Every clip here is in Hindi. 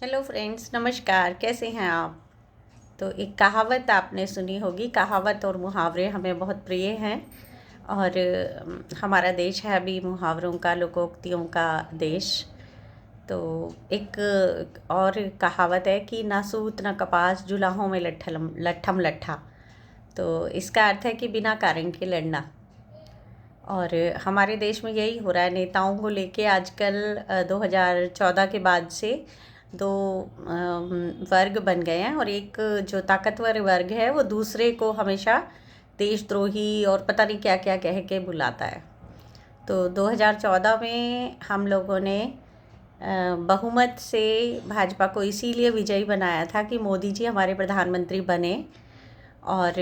हेलो फ्रेंड्स, नमस्कार। कैसे हैं आप? तो एक कहावत आपने सुनी होगी। कहावत और मुहावरे हमें बहुत प्रिय हैं और हमारा देश है अभी मुहावरों का, लोकोक्तियों का देश। तो एक और कहावत है कि ना सूत ना कपास, जुलाहों में लट्ठम लट्ठम लट्ठा। तो इसका अर्थ है कि बिना कारण के लड़ना। और हमारे देश में यही हो रहा है। नेताओं को लेके आजकल 2014 के बाद से दो वर्ग बन गए हैं और एक जो ताकतवर वर्ग है वो दूसरे को हमेशा देशद्रोही और पता नहीं क्या क्या कह के बुलाता है। तो 2014 में हम लोगों ने बहुमत से भाजपा को इसीलिए विजयी बनाया था कि मोदी जी हमारे प्रधानमंत्री बने। और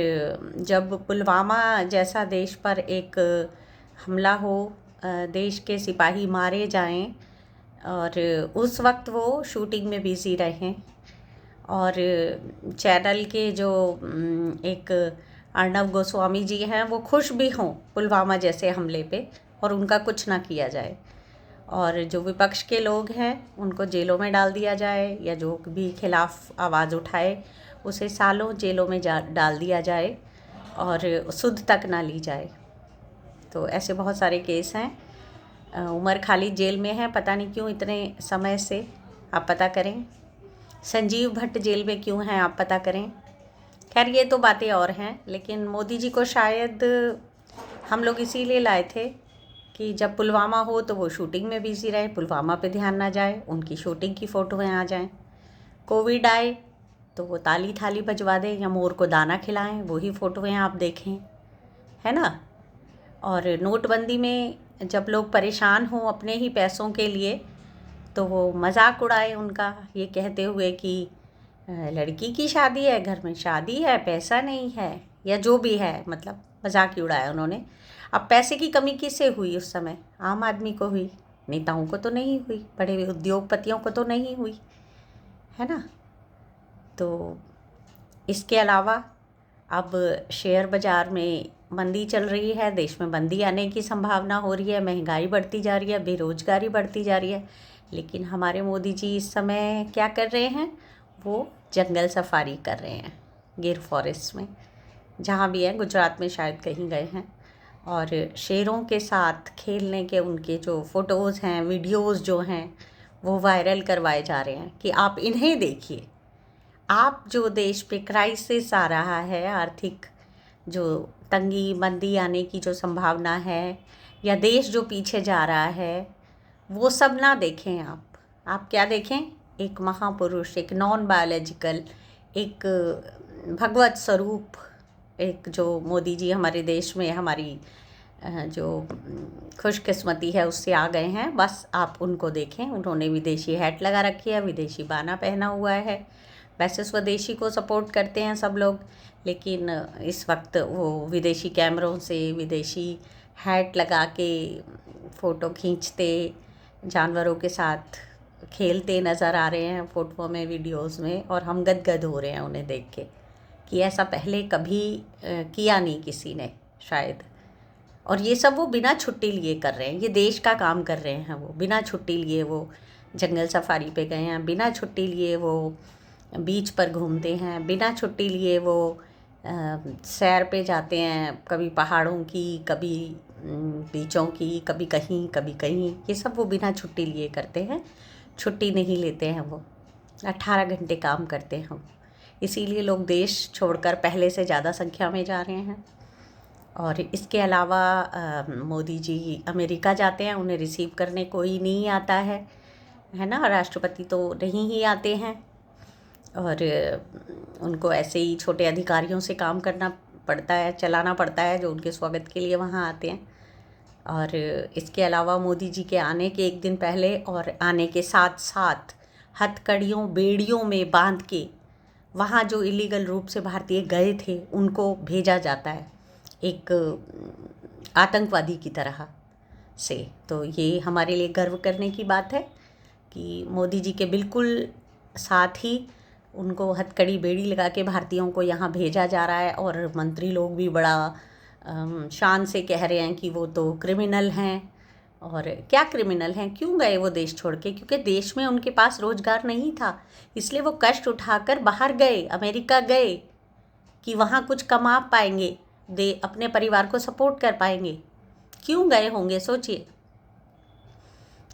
जब पुलवामा जैसा देश पर एक हमला हो, देश के सिपाही मारे जाएं और उस वक्त वो शूटिंग में बिज़ी रहें और चैनल के जो एक अर्नब गोस्वामी जी हैं वो खुश भी हों पुलवामा जैसे हमले पे और उनका कुछ ना किया जाए, और जो विपक्ष के लोग हैं उनको जेलों में डाल दिया जाए या जो भी खिलाफ आवाज़ उठाए उसे सालों जेलों में डाल दिया जाए और सुध तक ना ली जाए। तो ऐसे बहुत सारे केस हैं। उमर खालिद जेल में है, पता नहीं क्यों इतने समय से, आप पता करें। संजीव भट्ट जेल में क्यों हैं, आप पता करें। खैर ये तो बातें और हैं, लेकिन मोदी जी को शायद हम लोग इसीलिए लाए थे कि जब पुलवामा हो तो वो शूटिंग में बिज़ी रहे, पुलवामा पे ध्यान ना जाए, उनकी शूटिंग की फ़ोटोएँ आ जाएं। कोविड आए तो वो ताली थाली बजवा दें या मोर को दाना खिलाएं, वही फ़ोटोएँ आप देखें, है ना। और नोटबंदी में जब लोग परेशान हों अपने ही पैसों के लिए तो वो मजाक उड़ाए उनका, ये कहते हुए कि लड़की की शादी है, घर में शादी है, पैसा नहीं है, या जो भी है, मतलब मजाक ही उड़ाया उन्होंने। अब पैसे की कमी किससे हुई उस समय? आम आदमी को हुई, नेताओं को तो नहीं हुई, बड़े उद्योगपतियों को तो नहीं हुई, है ना। तो इसके अलावा अब शेयर बाज़ार में मंदी चल रही है, देश में मंदी आने की संभावना हो रही है, महंगाई बढ़ती जा रही है, बेरोजगारी बढ़ती जा रही है। लेकिन हमारे मोदी जी इस समय क्या कर रहे हैं? वो जंगल सफारी कर रहे हैं गिर फॉरेस्ट में, जहाँ भी है, गुजरात में शायद कहीं गए हैं। और शेरों के साथ खेलने के उनके जो फ़ोटोज़ हैं, वीडियोज़ जो हैं, वो वायरल करवाए जा रहे हैं कि आप इन्हें देखिए। आप जो देश पे क्राइसिस आ रहा है, आर्थिक जो तंगी मंदी आने की जो संभावना है, या देश जो पीछे जा रहा है, वो सब ना देखें आप क्या देखें? एक महापुरुष, एक नॉन बायोलॉजिकल, एक भगवत स्वरूप, एक जो मोदी जी हमारे देश में हमारी जो खुशकिस्मती है उससे आ गए हैं, बस आप उनको देखें। उन्होंने विदेशी हैट लगा रखी है, विदेशी बाना पहना हुआ है। वैसे स्वदेशी को सपोर्ट करते हैं सब लोग, लेकिन इस वक्त वो विदेशी कैमरों से विदेशी हैट लगा के फ़ोटो खींचते, जानवरों के साथ खेलते नज़र आ रहे हैं फ़ोटो में, वीडियोस में, और हम गदगद हो रहे हैं उन्हें देख के कि ऐसा पहले कभी किया नहीं किसी ने शायद। और ये सब वो बिना छुट्टी लिए कर रहे हैं, ये देश का काम कर रहे हैं। वो बिना छुट्टी लिए वो जंगल सफारी पे गए हैं, बिना छुट्टी लिए वो बीच पर घूमते हैं, बिना छुट्टी लिए वो सैर पे जाते हैं, कभी पहाड़ों की, कभी बीचों की, कभी कहीं, ये सब वो बिना छुट्टी लिए करते हैं। छुट्टी नहीं लेते हैं वो, 18 घंटे काम करते हैं। इसीलिए लोग देश छोड़कर पहले से ज़्यादा संख्या में जा रहे हैं। और इसके अलावा मोदी जी अमेरिका जाते हैं, उन्हें रिसीव करने कोई नहीं आता है ना, राष्ट्रपति तो नहीं ही आते हैं, और उनको ऐसे ही छोटे अधिकारियों से काम करना पड़ता है, चलाना पड़ता है, जो उनके स्वागत के लिए वहाँ आते हैं। और इसके अलावा मोदी जी के आने के एक दिन पहले और आने के साथ साथ हथकड़ियों बेड़ियों में बांध के वहाँ जो इलीगल रूप से भारतीय गए थे उनको भेजा जाता है, एक आतंकवादी की तरह से। तो ये हमारे लिए गर्व करने की बात है कि मोदी जी के बिल्कुल साथ ही उनको हथकड़ी बेड़ी लगा के भारतीयों को यहाँ भेजा जा रहा है। और मंत्री लोग भी बड़ा शान से कह रहे हैं कि वो तो क्रिमिनल हैं और क्या क्रिमिनल हैं, क्यों गए वो देश छोड़ के? क्योंकि देश में उनके पास रोज़गार नहीं था, इसलिए वो कष्ट उठाकर बाहर गए, अमेरिका गए कि वहाँ कुछ कमा पाएंगे, अपने परिवार को सपोर्ट कर पाएंगे। क्यों गए होंगे, सोचिए।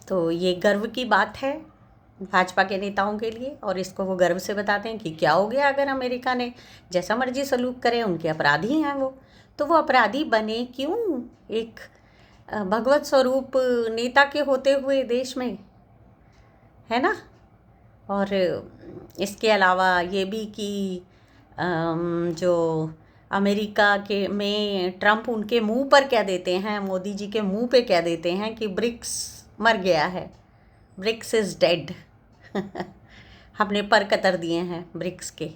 तो ये गर्व की बात है भाजपा के नेताओं के लिए, और इसको वो गर्व से बताते हैं कि क्या हो गया अगर अमेरिका ने जैसा मर्जी सलूक करे, उनके अपराधी हैं वो, तो वो अपराधी बने क्यों एक भगवत स्वरूप नेता के होते हुए देश में, है ना। और इसके अलावा ये भी कि जो अमेरिका के में ट्रम्प उनके मुंह पर कह देते हैं, मोदी जी के मुंह पे कह देते हैं कि ब्रिक्स मर गया है, ब्रिक्स इज़ डेड। हमने पर कतर दिए हैं ब्रिक्स के,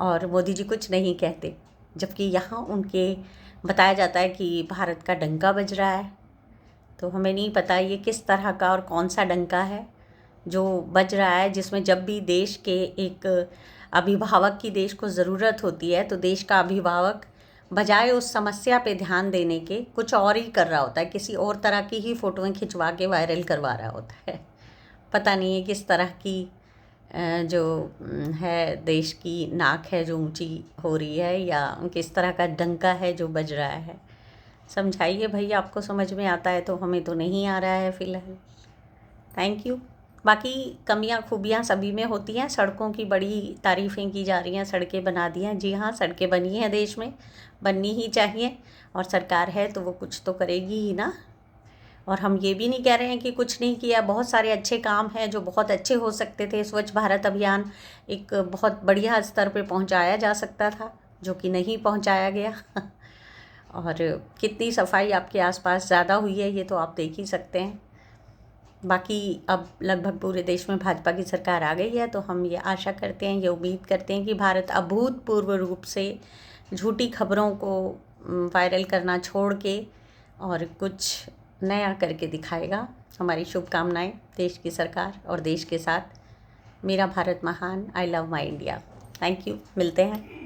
और मोदी जी कुछ नहीं कहते, जबकि यहाँ उनके बताया जाता है कि भारत का डंका बज रहा है। तो हमें नहीं पता ये किस तरह का और कौन सा डंका है जो बज रहा है, जिसमें जब भी देश के एक अभिभावक की देश को ज़रूरत होती है तो देश का अभिभावक बजाय उस समस्या पे ध्यान देने के कुछ और ही कर रहा होता है, किसी और तरह की ही फ़ोटोएं खिंचवा के वायरल करवा रहा होता है। पता नहीं है किस तरह की जो है देश की नाक है जो ऊंची हो रही है, या किस तरह का डंका है जो बज रहा है। समझाइए भैया, आपको समझ में आता है तो, हमें तो नहीं आ रहा है फ़िलहाल। Thank you. बाकी कमियां खूबियां सभी में होती हैं। सड़कों की बड़ी तारीफ़ें की जा रही हैं, सड़कें बना दी हैं। जी हाँ, सड़कें बनी हैं देश में, बननी ही चाहिए, और सरकार है तो वो कुछ तो करेगी ही ना। और हम ये भी नहीं कह रहे हैं कि कुछ नहीं किया, बहुत सारे अच्छे काम हैं जो बहुत अच्छे हो सकते थे। स्वच्छ भारत अभियान एक बहुत बढ़िया स्तर पे पहुंचाया जा सकता था, जो कि नहीं पहुंचाया गया। और कितनी सफाई आपके आसपास ज़्यादा हुई है ये तो आप देख ही सकते हैं। बाकी अब लगभग पूरे देश में भाजपा की सरकार आ गई है, तो हम ये आशा करते हैं, ये उम्मीद करते हैं कि भारत अभूतपूर्व रूप से झूठी खबरों को वायरल करना छोड़ के और कुछ नया करके दिखाएगा। हमारी शुभकामनाएं देश की सरकार और देश के साथ। मेरा भारत महान, I love my India. Thank you, मिलते हैं।